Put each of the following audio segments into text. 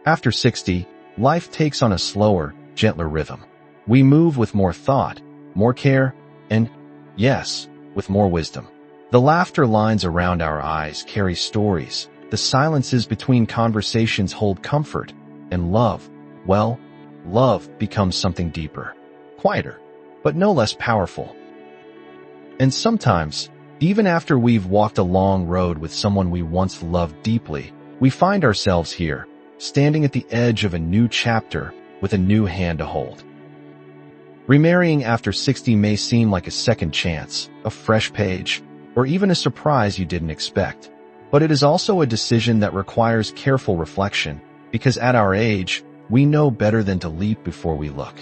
After 60, life takes on a slower, gentler rhythm. We move with more thought, more care, and, yes, with more wisdom. The laughter lines around our eyes carry stories. The silences between conversations hold comfort. And love, well, love becomes something deeper, quieter, but no less powerful. And sometimes, even after we've walked a long road with someone we once loved deeply, we find ourselves here, standing at the edge of a new chapter with a new hand to hold. Remarrying after 60 may seem like a second chance, a fresh page, or even a surprise you didn't expect. But it is also a decision that requires careful reflection, because at our age, we know better than to leap before we look.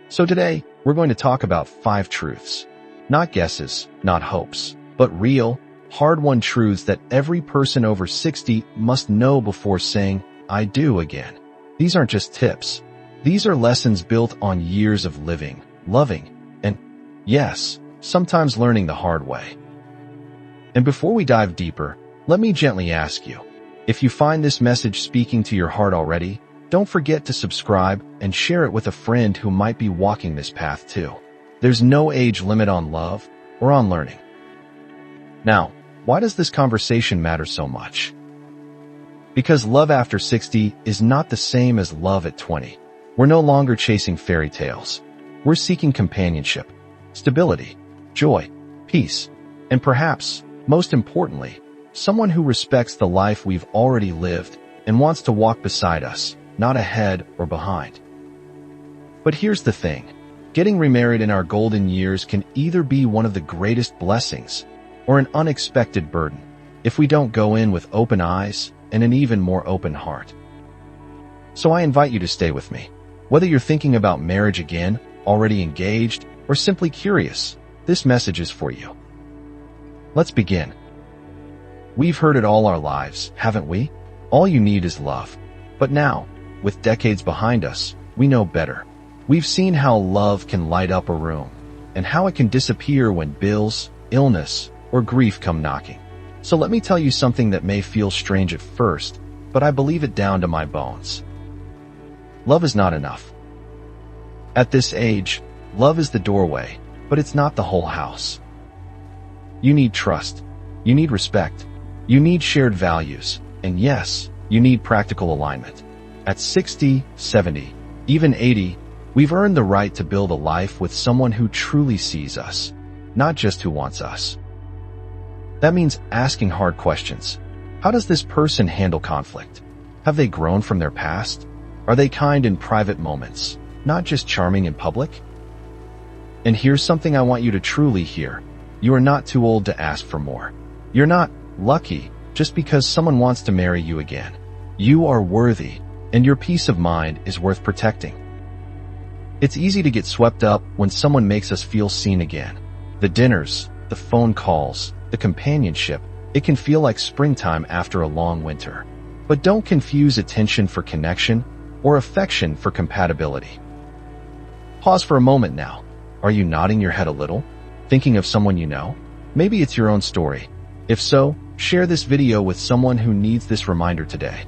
So today, we're going to talk about 5 truths. Not guesses, not hopes, but real, hard-won truths that every person over 60 must know before saying, I do again. These aren't just tips. These are lessons built on years of living, loving, and, yes, sometimes learning the hard way. And before we dive deeper, let me gently ask you, if you find this message speaking to your heart already, don't forget to subscribe and share it with a friend who might be walking this path too. There's no age limit on love or on learning. Now, why does this conversation matter so much? Because love after 60 is not the same as love at 20. We're no longer chasing fairy tales. We're seeking companionship, stability, joy, peace, and perhaps, most importantly, someone who respects the life we've already lived and wants to walk beside us, not ahead or behind. But here's the thing. Getting remarried in our golden years can either be one of the greatest blessings or an unexpected burden if we don't go in with open eyes and an even more open heart. So I invite you to stay with me. Whether you're thinking about marriage again, already engaged, or simply curious, this message is for you. Let's begin. We've heard it all our lives, haven't we? All you need is love. But now, with decades behind us, we know better. We've seen how love can light up a room, and how it can disappear when bills, illness, or grief come knocking. So let me tell you something that may feel strange at first, but I believe it down to my bones. Love is not enough. At this age, love is the doorway, but it's not the whole house. You need trust. You need respect. You need shared values. And yes, you need practical alignment. At 60, 70, even 80, we've earned the right to build a life with someone who truly sees us, not just who wants us. That means asking hard questions. How does this person handle conflict? Have they grown from their past? Are they kind in private moments, not just charming in public? And here's something I want you to truly hear. You are not too old to ask for more. You're not lucky just because someone wants to marry you again. You are worthy, and your peace of mind is worth protecting. It's easy to get swept up when someone makes us feel seen again. The dinners, the phone calls, the companionship, it can feel like springtime after a long winter. But don't confuse attention for connection or affection for compatibility. Pause for a moment now. Are you nodding your head a little? Thinking of someone you know? Maybe it's your own story. If so, share this video with someone who needs this reminder today.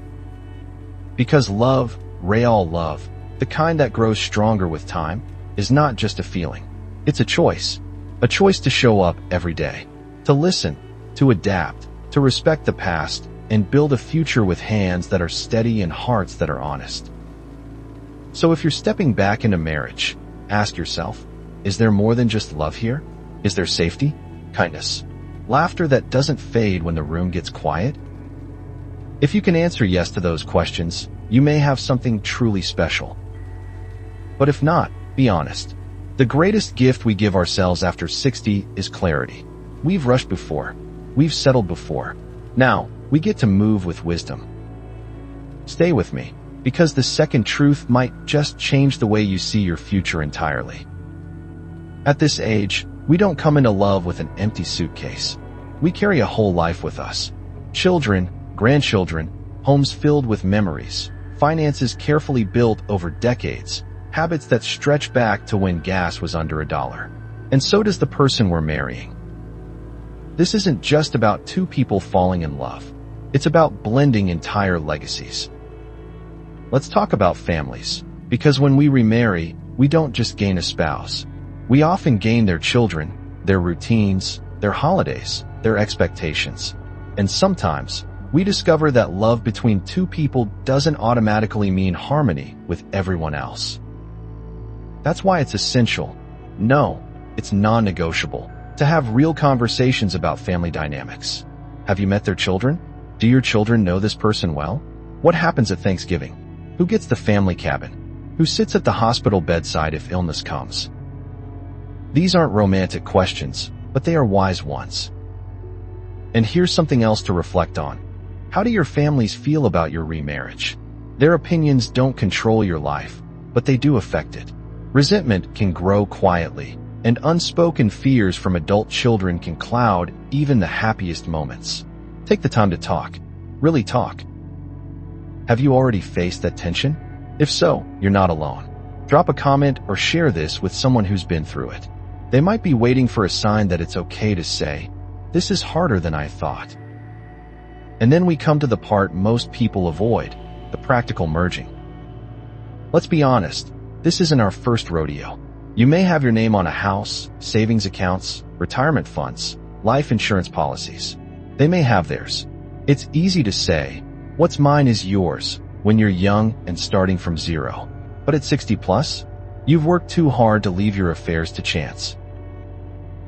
Because love, real love, the kind that grows stronger with time, is not just a feeling. It's a choice to show up every day, to listen, to adapt, to respect the past, and build a future with hands that are steady and hearts that are honest. So if you're stepping back into marriage, ask yourself, is there more than just love here? Is there safety, kindness, laughter that doesn't fade when the room gets quiet? If you can answer yes to those questions, you may have something truly special. But if not, be honest. The greatest gift we give ourselves after 60 is clarity. We've rushed before. We've settled before. Now, we get to move with wisdom. Stay with me, because the second truth might just change the way you see your future entirely. At this age, we don't come into love with an empty suitcase. We carry a whole life with us. Children, grandchildren, homes filled with memories, finances carefully built over decades, habits that stretch back to when gas was under $1. And so does the person we're marrying. This isn't just about two people falling in love. It's about blending entire legacies. Let's talk about families. Because when we remarry, we don't just gain a spouse. We often gain their children, their routines, their holidays, their expectations. And sometimes, we discover that love between two people doesn't automatically mean harmony with everyone else. That's why it's essential, no, it's non-negotiable, to have real conversations about family dynamics. Have you met their children? Do your children know this person well? What happens at Thanksgiving? Who gets the family cabin? Who sits at the hospital bedside if illness comes? These aren't romantic questions, but they are wise ones. And here's something else to reflect on. How do your families feel about your remarriage? Their opinions don't control your life, but they do affect it. Resentment can grow quietly, and unspoken fears from adult children can cloud even the happiest moments. Take the time to talk. Really talk. Have you already faced that tension? If so, you're not alone. Drop a comment or share this with someone who's been through it. They might be waiting for a sign that it's okay to say, "This is harder than I thought." And then we come to the part most people avoid, the practical merging. Let's be honest, this isn't our first rodeo. You may have your name on a house, savings accounts, retirement funds, life insurance policies. They may have theirs. It's easy to say, "What's mine is yours," when you're young and starting from zero. But at 60 plus, you've worked too hard to leave your affairs to chance.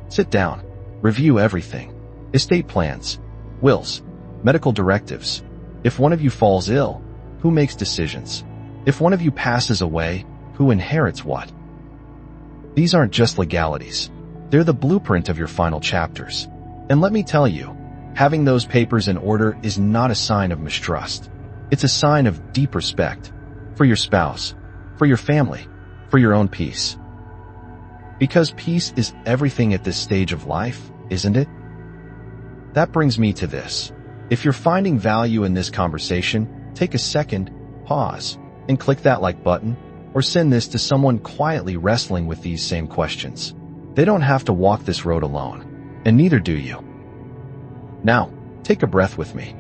Sit down. Review everything. Estate plans, wills, medical directives. If one of you falls ill, who makes decisions? If one of you passes away, who inherits what? These aren't just legalities. They're the blueprint of your final chapters. And let me tell you, having those papers in order is not a sign of mistrust. It's a sign of deep respect for your spouse, for your family, for your own peace. Because peace is everything at this stage of life, isn't it? That brings me to this. If you're finding value in this conversation, take a second, pause, and click that like button, or send this to someone quietly wrestling with these same questions. They don't have to walk this road alone, and neither do you. Now, take a breath with me.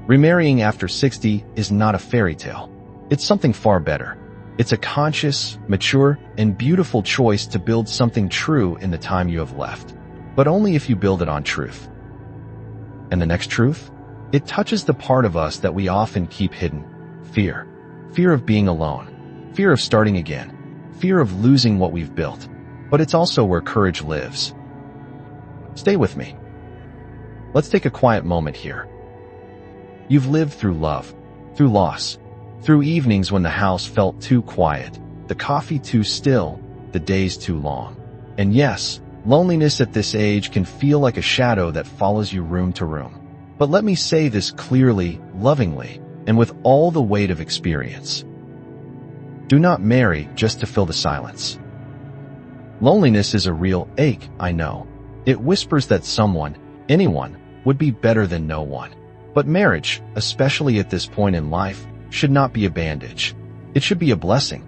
Remarrying after 60 is not a fairy tale. It's something far better. It's a conscious, mature, and beautiful choice to build something true in the time you have left. But only if you build it on truth. And the next truth? It touches the part of us that we often keep hidden. Fear. Fear of being alone. Fear of starting again. Fear of losing what we've built. But it's also where courage lives. Stay with me. Let's take a quiet moment here. You've lived through love, through loss, through evenings when the house felt too quiet, the coffee too still, the days too long. And yes, loneliness at this age can feel like a shadow that follows you room to room. But let me say this clearly, lovingly, and with all the weight of experience. Do not marry just to fill the silence. Loneliness is a real ache, I know. It whispers that someone, anyone, would be better than no one. But marriage, especially at this point in life, should not be a bandage. It should be a blessing.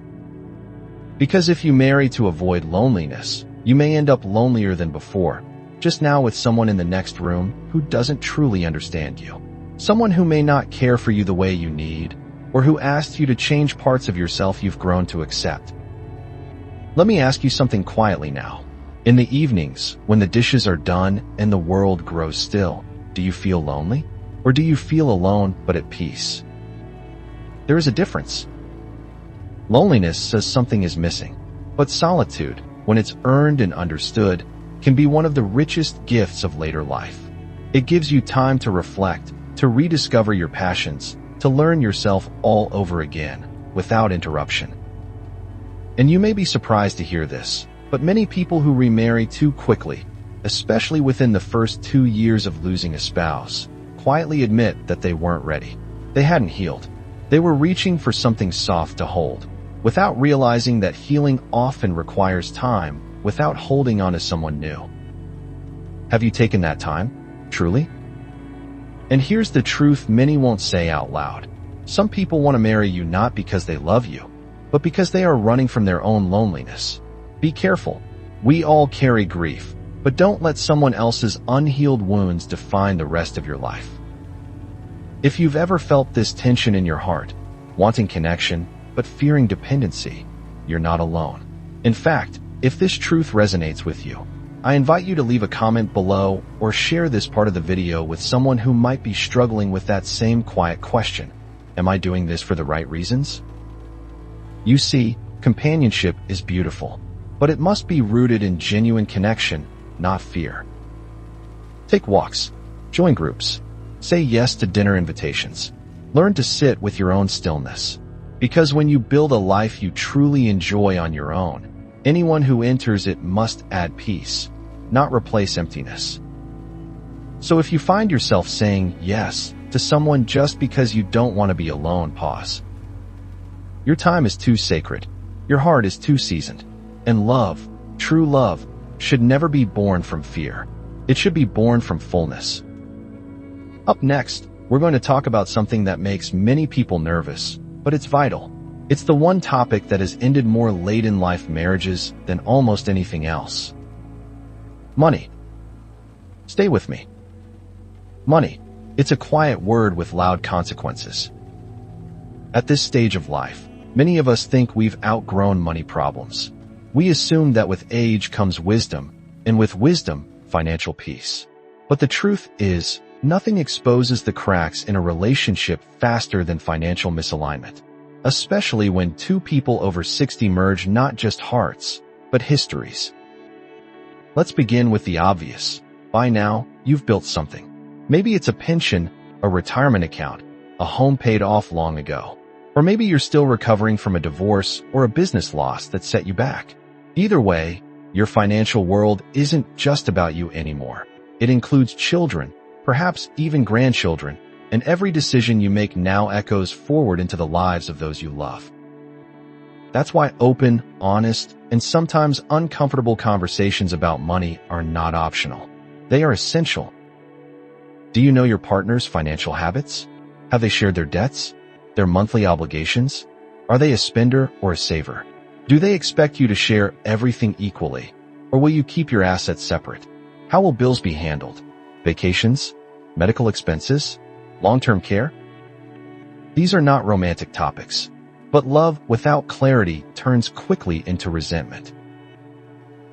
Because if you marry to avoid loneliness, you may end up lonelier than before, just now with someone in the next room who doesn't truly understand you. Someone who may not care for you the way you need, or who asks you to change parts of yourself you've grown to accept. Let me ask you something quietly now. In the evenings, when the dishes are done and the world grows still, do you feel lonely? Or do you feel alone but at peace? There is a difference. Loneliness says something is missing, but solitude, when it's earned and understood, can be one of the richest gifts of later life. It gives you time to reflect, to rediscover your passions, to learn yourself all over again, without interruption. And you may be surprised to hear this, but many people who remarry too quickly, especially within the first 2 years of losing a spouse, quietly admit that they weren't ready. They hadn't healed. They were reaching for something soft to hold, without realizing that healing often requires time without holding on to someone new. Have you taken that time, truly? And here's the truth many won't say out loud. Some people want to marry you not because they love you, but because they are running from their own loneliness. Be careful. We all carry grief, but don't let someone else's unhealed wounds define the rest of your life. If you've ever felt this tension in your heart, wanting connection, but fearing dependency, you're not alone. In fact, if this truth resonates with you, I invite you to leave a comment below or share this part of the video with someone who might be struggling with that same quiet question. Am I doing this for the right reasons? You see, companionship is beautiful, but it must be rooted in genuine connection, not fear. Take walks, join groups, say yes to dinner invitations, learn to sit with your own stillness. Because when you build a life you truly enjoy on your own, anyone who enters it must add peace, not replace emptiness. So if you find yourself saying yes to someone just because you don't want to be alone, pause. Your time is too sacred, your heart is too seasoned, and love, true love, should never be born from fear. It should be born from fullness. Up next, we're going to talk about something that makes many people nervous, but it's vital. It's the one topic that has ended more late-in-life marriages than almost anything else. Money. Stay with me. Money. It's a quiet word with loud consequences. At this stage of life, many of us think we've outgrown money problems. We assume that with age comes wisdom, and with wisdom, financial peace. But the truth is, nothing exposes the cracks in a relationship faster than financial misalignment. Especially when two people over 60 merge not just hearts, but histories. Let's begin with the obvious. By now, you've built something. Maybe it's a pension, a retirement account, a home paid off long ago. Or maybe you're still recovering from a divorce or a business loss that set you back. Either way, your financial world isn't just about you anymore. It includes children, perhaps even grandchildren, and every decision you make now echoes forward into the lives of those you love. That's why open, honest, and sometimes uncomfortable conversations about money are not optional. They are essential. Do you know your partner's financial habits? Have they shared their debts, their monthly obligations? Are they a spender or a saver? Do they expect you to share everything equally, or will you keep your assets separate? How will bills be handled? Vacations? Medical expenses? Long-term care? These are not romantic topics, but love without clarity turns quickly into resentment.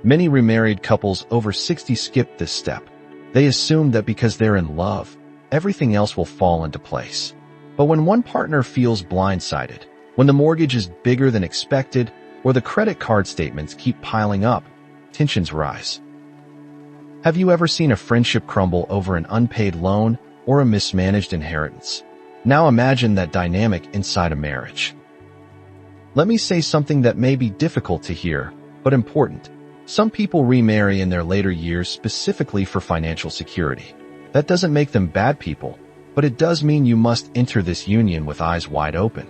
Many remarried couples over 60 skip this step. They assume that because they're in love, everything else will fall into place. But when one partner feels blindsided, when the mortgage is bigger than expected, or the credit card statements keep piling up, tensions rise. Have you ever seen a friendship crumble over an unpaid loan or a mismanaged inheritance? Now imagine that dynamic inside a marriage. Let me say something that may be difficult to hear, but important. Some people remarry in their later years specifically for financial security. That doesn't make them bad people, but it does mean you must enter this union with eyes wide open.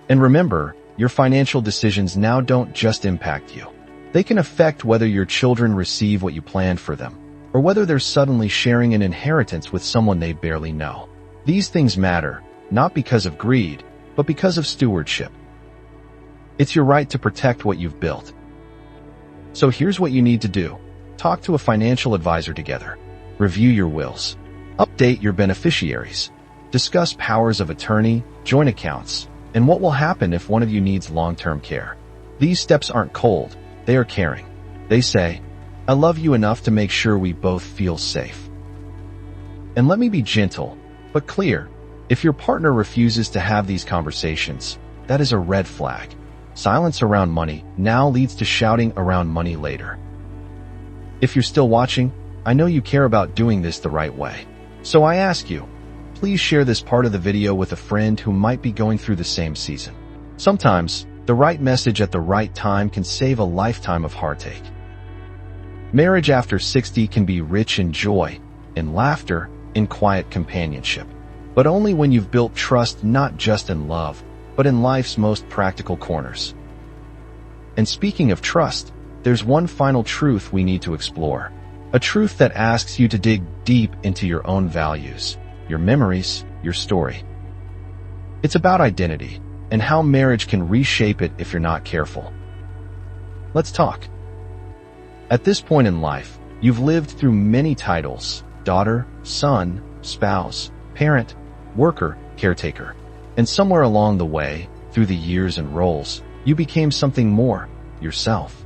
And remember, your financial decisions now don't just impact you. They can affect whether your children receive what you planned for them, or whether they're suddenly sharing an inheritance with someone they barely know. These things matter, not because of greed, but because of stewardship. It's your right to protect what you've built. So here's what you need to do. Talk to a financial advisor together. Review your wills. Update your beneficiaries. Discuss powers of attorney, joint accounts, and what will happen if one of you needs long-term care. These steps aren't cold. They are caring. They say, I love you enough to make sure we both feel safe. And let me be gentle, but clear. If your partner refuses to have these conversations, that is a red flag. Silence around money now leads to shouting around money later. If you're still watching, I know you care about doing this the right way. So I ask you, please share this part of the video with a friend who might be going through the same season. Sometimes, the right message at the right time can save a lifetime of heartache. Marriage after 60 can be rich in joy, in laughter, in quiet companionship. But only when you've built trust not just in love, but in life's most practical corners. And speaking of trust, there's one final truth we need to explore. A truth that asks you to dig deep into your own values, your memories, your story. It's about identity, and how marriage can reshape it if you're not careful. Let's talk. At this point in life, you've lived through many titles: daughter, son, spouse, parent, worker, caretaker. And somewhere along the way, through the years and roles, you became something more, yourself.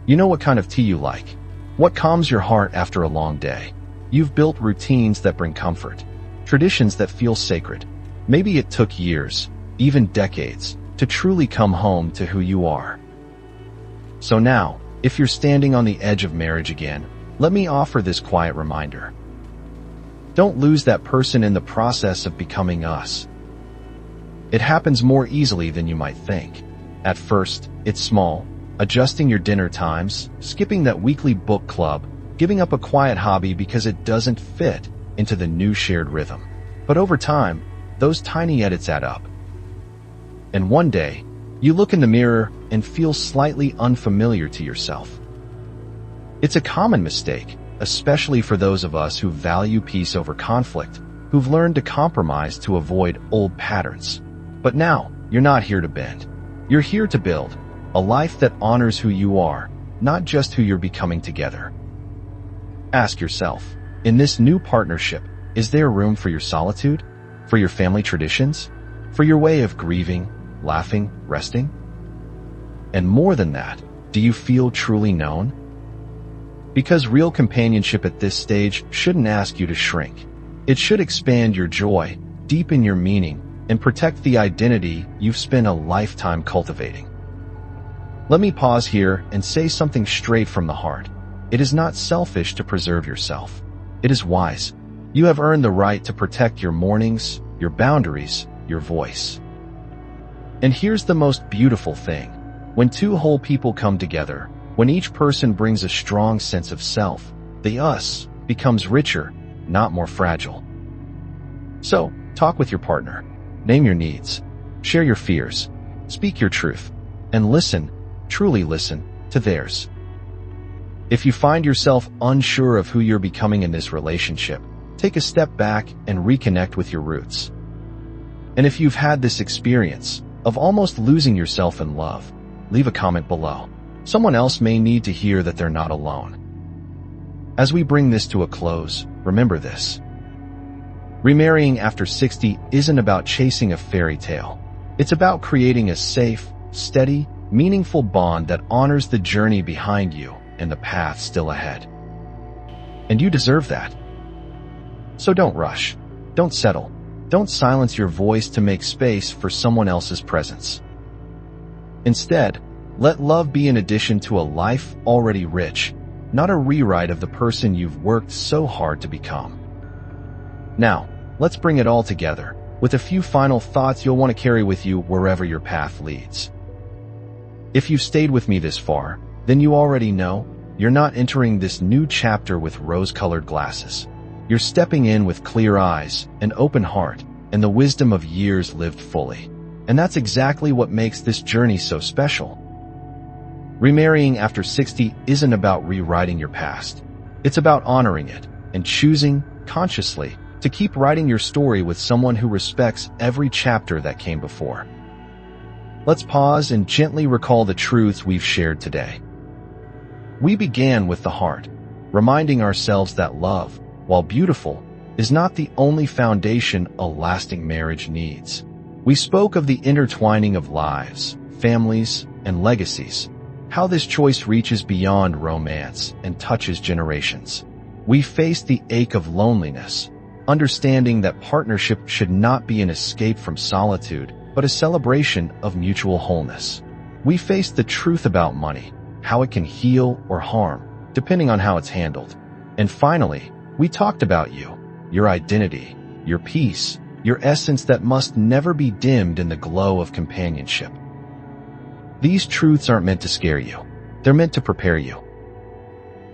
You know what kind of tea you like, what calms your heart after a long day. You've built routines that bring comfort, traditions that feel sacred. Maybe it took years, even decades, to truly come home to who you are. So now, if you're standing on the edge of marriage again, let me offer this quiet reminder. Don't lose that person in the process of becoming us. It happens more easily than you might think. At first, it's small, adjusting your dinner times, skipping that weekly book club, giving up a quiet hobby because it doesn't fit into the new shared rhythm. But over time, those tiny edits add up. And one day, you look in the mirror and feel slightly unfamiliar to yourself. It's a common mistake, especially for those of us who value peace over conflict, who've learned to compromise to avoid old patterns. But now, you're not here to bend. You're here to build a life that honors who you are, not just who you're becoming together. Ask yourself, in this new partnership, is there room for your solitude, for your family traditions, for your way of grieving, laughing, resting? And more than that, do you feel truly known? Because real companionship at this stage shouldn't ask you to shrink. It should expand your joy, deepen your meaning, and protect the identity you've spent a lifetime cultivating. Let me pause here and say something straight from the heart. It is not selfish to preserve yourself. It is wise. You have earned the right to protect your mornings, your boundaries, your voice. And here's the most beautiful thing. When two whole people come together, when each person brings a strong sense of self, the us becomes richer, not more fragile. So, talk with your partner. Name your needs. Share your fears. Speak your truth. And listen, truly listen, to theirs. If you find yourself unsure of who you're becoming in this relationship, take a step back and reconnect with your roots. And if you've had this experience of almost losing yourself in love, leave a comment below. Someone else may need to hear that they're not alone. As we bring this to a close, remember this. Remarrying after 60 isn't about chasing a fairy tale. It's about creating a safe, steady, meaningful bond that honors the journey behind you and the path still ahead. And you deserve that. So don't rush. Don't settle. Don't silence your voice to make space for someone else's presence. Instead, let love be an addition to a life already rich, not a rewrite of the person you've worked so hard to become. Now, let's bring it all together with a few final thoughts you'll want to carry with you wherever your path leads. If you've stayed with me this far, then you already know you're not entering this new chapter with rose-colored glasses. You're stepping in with clear eyes, an open heart, and the wisdom of years lived fully. And that's exactly what makes this journey so special. Remarrying after 60 isn't about rewriting your past. It's about honoring it and choosing, consciously, to keep writing your story with someone who respects every chapter that came before. Let's pause and gently recall the truths we've shared today. We began with the heart, reminding ourselves that love, while beautiful, is not the only foundation a lasting marriage needs. We spoke of the intertwining of lives, families, and legacies, how this choice reaches beyond romance and touches generations. We faced the ache of loneliness, understanding that partnership should not be an escape from solitude, but a celebration of mutual wholeness. We faced the truth about money, how it can heal or harm, depending on how it's handled. And finally, we talked about you, your identity, your peace, your essence that must never be dimmed in the glow of companionship. These truths aren't meant to scare you. They're meant to prepare you.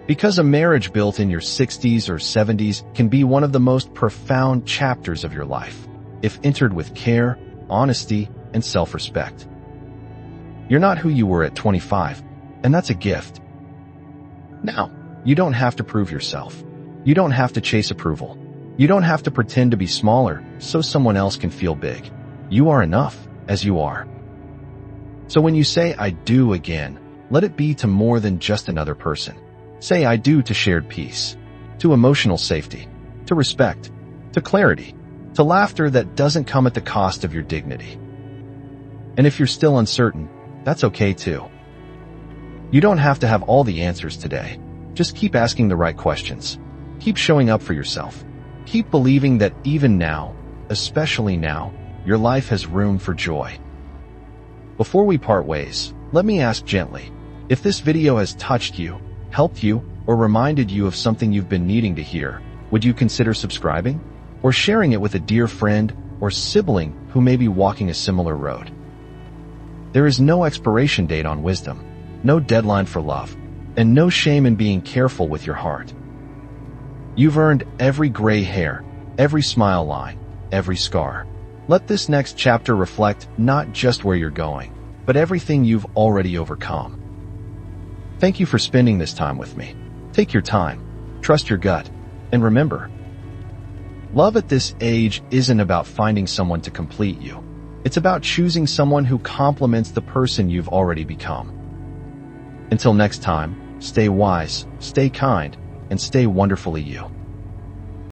Because a marriage built in your 60s or 70s can be one of the most profound chapters of your life, if entered with care, honesty, and self-respect. You're not who you were at 25, and that's a gift. Now, you don't have to prove yourself. You don't have to chase approval. You don't have to pretend to be smaller so someone else can feel big. You are enough as you are. So when you say I do again, let it be to more than just another person. Say I do to shared peace, to emotional safety, to respect, to clarity, to laughter that doesn't come at the cost of your dignity. And if you're still uncertain, that's okay too. You don't have to have all the answers today. Just keep asking the right questions. Keep showing up for yourself. Keep believing that even now, especially now, your life has room for joy. Before we part ways, let me ask gently, if this video has touched you, helped you, or reminded you of something you've been needing to hear, would you consider subscribing? Or sharing it with a dear friend or sibling who may be walking a similar road? There is no expiration date on wisdom, no deadline for love, and no shame in being careful with your heart. You've earned every gray hair, every smile line, every scar. Let this next chapter reflect not just where you're going, but everything you've already overcome. Thank you for spending this time with me. Take your time, trust your gut, and remember, love at this age isn't about finding someone to complete you. It's about choosing someone who complements the person you've already become. Until next time, stay wise, stay kind, and stay wonderfully you.